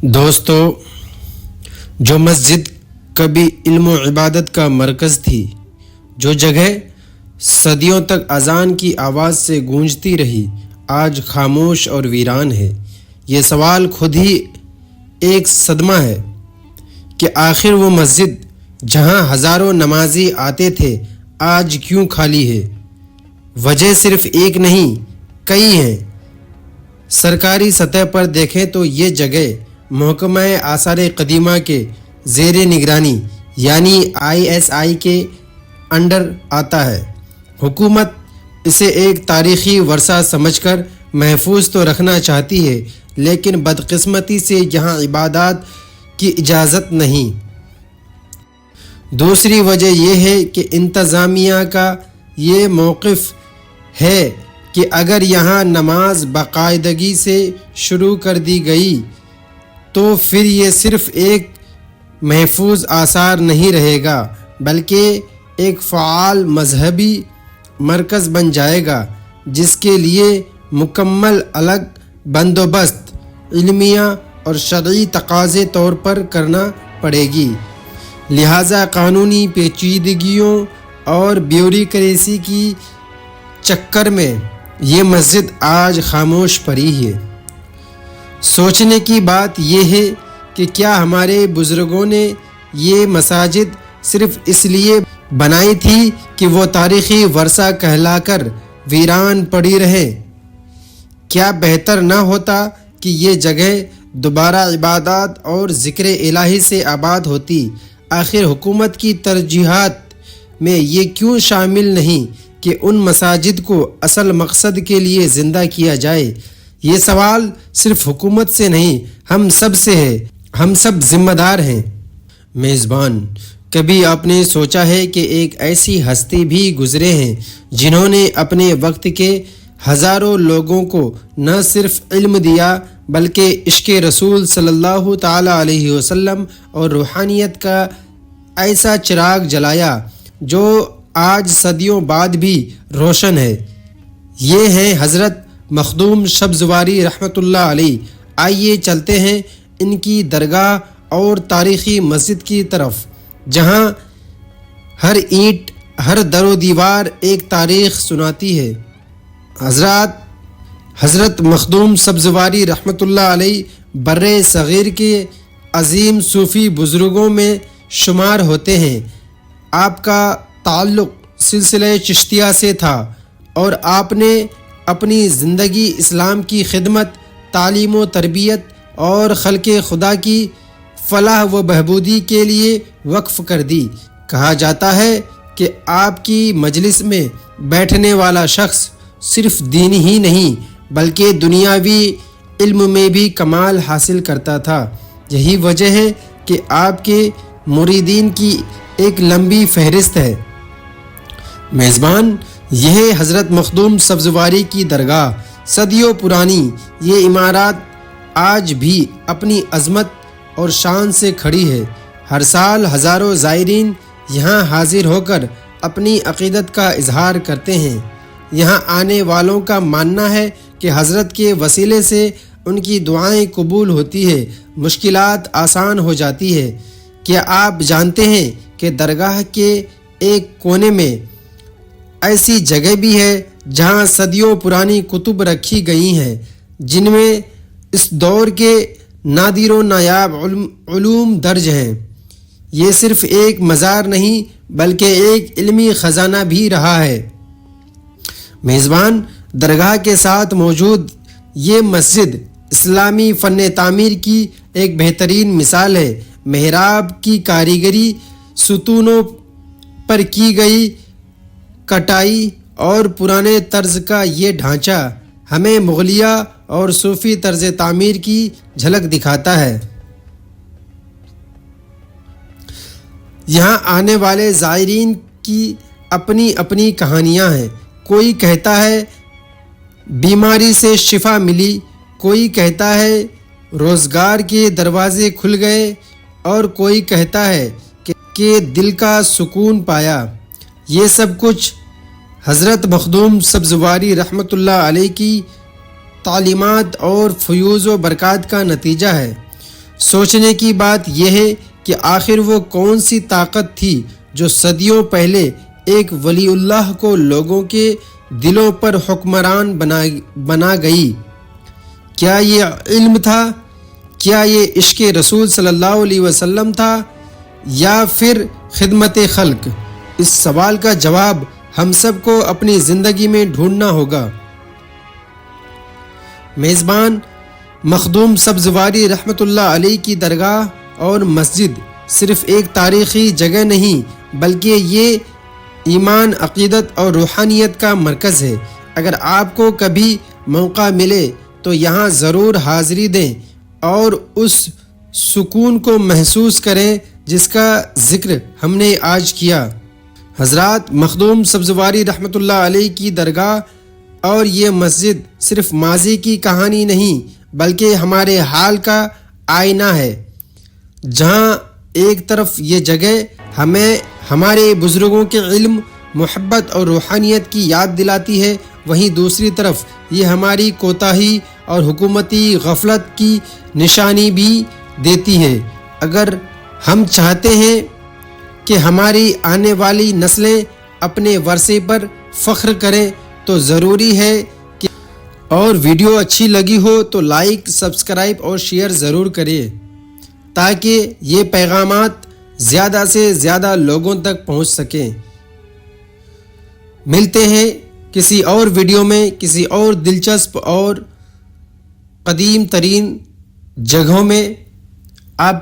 دوستو، جو مسجد کبھی علم و عبادت کا مرکز تھی، جو جگہ صدیوں تک اذان کی آواز سے گونجتی رہی، آج خاموش اور ویران ہے۔ یہ سوال خود ہی ایک صدمہ ہے کہ آخر وہ مسجد جہاں ہزاروں نمازی آتے تھے آج کیوں خالی ہے؟ وجہ صرف ایک نہیں، کئی ہیں۔ سرکاری سطح پر دیکھیں تو یہ جگہ محکمہ آثار قدیمہ کے زیر نگرانی یعنی ISI کے انڈر آتا ہے۔ حکومت اسے ایک تاریخی ورثہ سمجھ کر محفوظ تو رکھنا چاہتی ہے، لیکن بدقسمتی سے یہاں عبادات کی اجازت نہیں۔ دوسری وجہ یہ ہے کہ انتظامیہ کا یہ موقف ہے کہ اگر یہاں نماز باقاعدگی سے شروع کر دی گئی تو پھر یہ صرف ایک محفوظ آثار نہیں رہے گا، بلکہ ایک فعال مذہبی مرکز بن جائے گا، جس کے لیے مکمل الگ بندوبست علمیہ اور شرعی تقاضے طور پر کرنا پڑے گی۔ لہٰذا قانونی پیچیدگیوں اور بیوروکریسی کی چکر میں یہ مسجد آج خاموش پڑی ہے۔ سوچنے کی بات یہ ہے کہ کیا ہمارے بزرگوں نے یہ مساجد صرف اس لیے بنائی تھی کہ وہ تاریخی ورثہ کہلا کر ویران پڑی رہے؟ کیا بہتر نہ ہوتا کہ یہ جگہ دوبارہ عبادات اور ذکر الہی سے آباد ہوتی؟ آخر حکومت کی ترجیحات میں یہ کیوں شامل نہیں کہ ان مساجد کو اصل مقصد کے لیے زندہ کیا جائے؟ یہ سوال صرف حکومت سے نہیں، ہم سب سے ہے، ہم سب ذمہ دار ہیں۔ میزبان، کبھی آپ نے سوچا ہے کہ ایک ایسی ہستی بھی گزرے ہیں جنہوں نے اپنے وقت کے ہزاروں لوگوں کو نہ صرف علم دیا بلکہ عشق رسول صلی اللہ تعالی علیہ وسلم اور روحانیت کا ایسا چراغ جلایا جو آج صدیوں بعد بھی روشن ہے۔ یہ ہیں حضرت مخدوم سبزواری رحمۃ اللہ علیہ۔ آئیے چلتے ہیں ان کی درگاہ اور تاریخی مسجد کی طرف، جہاں ہر اینٹ، ہر در و دیوار ایک تاریخ سناتی ہے۔ حضرت مخدوم سبزواری رحمۃ اللہ علیہ بر صغیر کے عظیم صوفی بزرگوں میں شمار ہوتے ہیں۔ آپ کا تعلق سلسلہ چشتیہ سے تھا اور آپ نے اپنی زندگی اسلام کی خدمت، تعلیم و تربیت اور خلق خدا کی فلاح و بہبودی کے لیے وقف کر دی۔ کہا جاتا ہے کہ آپ کی مجلس میں بیٹھنے والا شخص صرف دین ہی نہیں بلکہ دنیاوی علم میں بھی کمال حاصل کرتا تھا۔ یہی وجہ ہے کہ آپ کے مریدین کی ایک لمبی فہرست ہے۔ میزبان، یہ ہے حضرت مخدوم سبزواری کی درگاہ، صدیوں پرانی۔ یہ عمارات آج بھی اپنی عظمت اور شان سے کھڑی ہے۔ ہر سال ہزاروں زائرین یہاں حاضر ہو کر اپنی عقیدت کا اظہار کرتے ہیں۔ یہاں آنے والوں کا ماننا ہے کہ حضرت کے وسیلے سے ان کی دعائیں قبول ہوتی ہے، مشکلات آسان ہو جاتی ہے۔ کیا آپ جانتے ہیں کہ درگاہ کے ایک کونے میں ایسی جگہ بھی ہے جہاں صدیوں پرانی کتب رکھی گئی ہیں، جن میں اس دور کے نادر و نایاب علوم درج ہیں؟ یہ صرف ایک مزار نہیں بلکہ ایک علمی خزانہ بھی رہا ہے۔ میزبان، درگاہ کے ساتھ موجود یہ مسجد اسلامی فن تعمیر کی ایک بہترین مثال ہے۔ محراب کی کاریگری، ستونوں پر کی گئی کٹائی اور پرانے طرز کا یہ ڈھانچہ ہمیں مغلیہ اور صوفی طرز تعمیر کی جھلک دکھاتا ہے۔ یہاں آنے والے زائرین کی اپنی اپنی کہانیاں ہیں۔ کوئی کہتا ہے بیماری سے شفا ملی، کوئی کہتا ہے روزگار کے دروازے کھل گئے، اور کوئی کہتا ہے کہ دل کا سکون پایا۔ یہ سب کچھ حضرت مخدوم سبزواری رحمۃ اللہ علیہ کی تعلیمات اور فیوز و برکات کا نتیجہ ہے۔ سوچنے کی بات یہ ہے کہ آخر وہ کون سی طاقت تھی جو صدیوں پہلے ایک ولی اللہ کو لوگوں کے دلوں پر حکمران بنا گئی؟ کیا یہ علم تھا؟ کیا یہ عشق رسول صلی اللہ علیہ وسلم تھا یا پھر خدمت خلق؟ اس سوال کا جواب ہم سب کو اپنی زندگی میں ڈھونڈنا ہوگا۔ میزبان مخدوم سبزواری رحمۃ اللہ علیہ کی درگاہ اور مسجد صرف ایک تاریخی جگہ نہیں بلکہ یہ ایمان، عقیدت اور روحانیت کا مرکز ہے۔ اگر آپ کو کبھی موقع ملے تو یہاں ضرور حاضری دیں اور اس سکون کو محسوس کریں جس کا ذکر ہم نے آج کیا۔ حضرات، مخدوم سبزواری رحمۃ اللہ علیہ کی درگاہ اور یہ مسجد صرف ماضی کی کہانی نہیں بلکہ ہمارے حال کا آئینہ ہے۔ جہاں ایک طرف یہ جگہ ہمیں ہمارے بزرگوں کے علم، محبت اور روحانیت کی یاد دلاتی ہے، وہیں دوسری طرف یہ ہماری کوتاہی اور حکومتی غفلت کی نشانی بھی دیتی ہے۔ اگر ہم چاہتے ہیں کہ ہماری آنے والی نسلیں اپنے ورثے پر فخر کریں تو ضروری ہے کہ اور ویڈیو اچھی لگی ہو تو لائک، سبسکرائب اور شیئر ضرور کریں تاکہ یہ پیغامات زیادہ سے زیادہ لوگوں تک پہنچ سکیں۔ ملتے ہیں کسی اور ویڈیو میں کسی اور دلچسپ اور قدیم ترین جگہوں میں۔ آپ